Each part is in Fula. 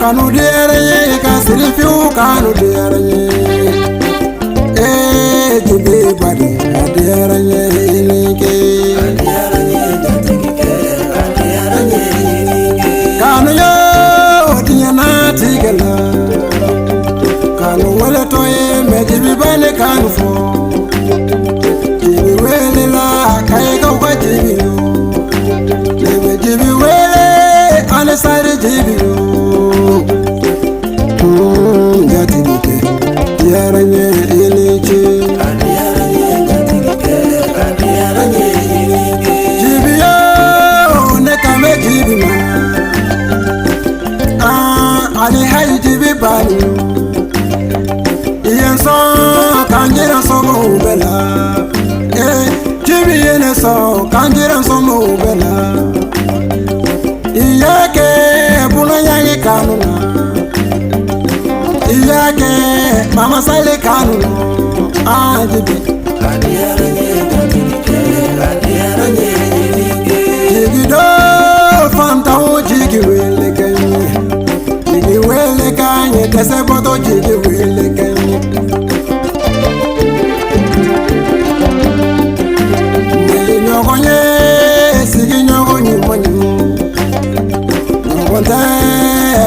kanu dere ka sirifiu kanu dere jibi badi dere nike kanu yo diana tigala kanu wale toye me jibi bane kanu fo jibi wele la kai ka kwa jibi jibi wele ane sare jibi jatigike yaranye ilichi jibi yo ne kame jibi ma ali hay jibi bani yenso kanjira so mo bela jibi yene so kanjira so mo bela iyake buna yangi kanuna iyake mama sale kanuna jibi jibi do fanta o jigi wele kanye tese boto jigi wele kanye mele nyogonye sigi nyogonye monyo nyogonte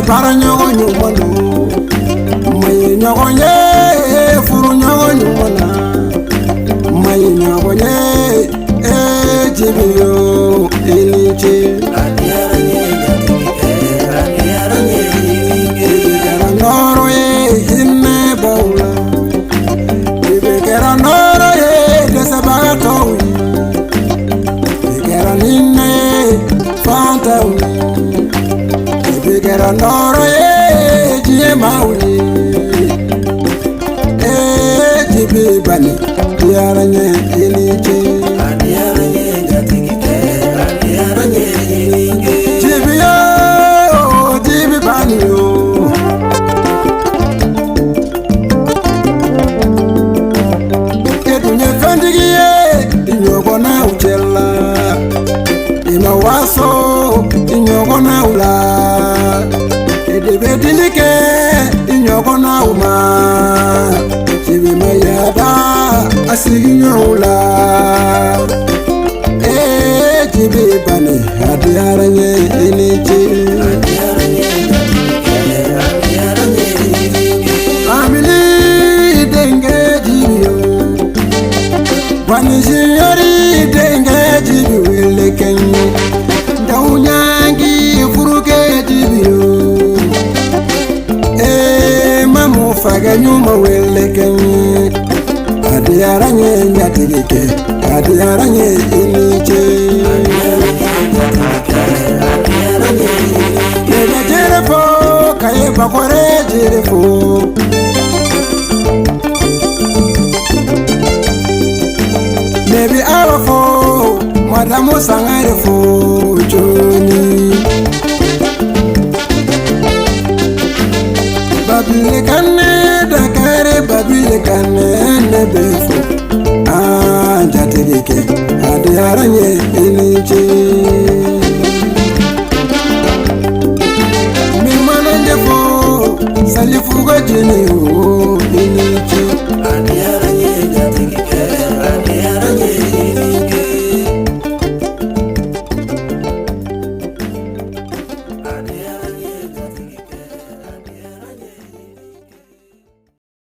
para nyogonye monyo mele nyogonye furu nyogonye mona mele nyogonye jibiyo ilichi Noro jiye mauni jibi bani yaranye ilichi jibi yo jibi bani yo edunye fendigiye inyogona uchela ina waso inyogona ula edebedilike inyogona uma jibi mayada asiginyoula jibi bani adiyaranye ilichi amili denge jibiyo wanishiyori denge jibi wile kenyi daunyangi furuke jibiyo mamu faga nyuma wile kenyi adiyaranye nyatigike adiyaranye ilichi Nega jirefo kaye bakore jirefo Nebi awafo madamu sangarefo joni Babile kane dakare babile kane nebefo jatirike adiyaranye ilichi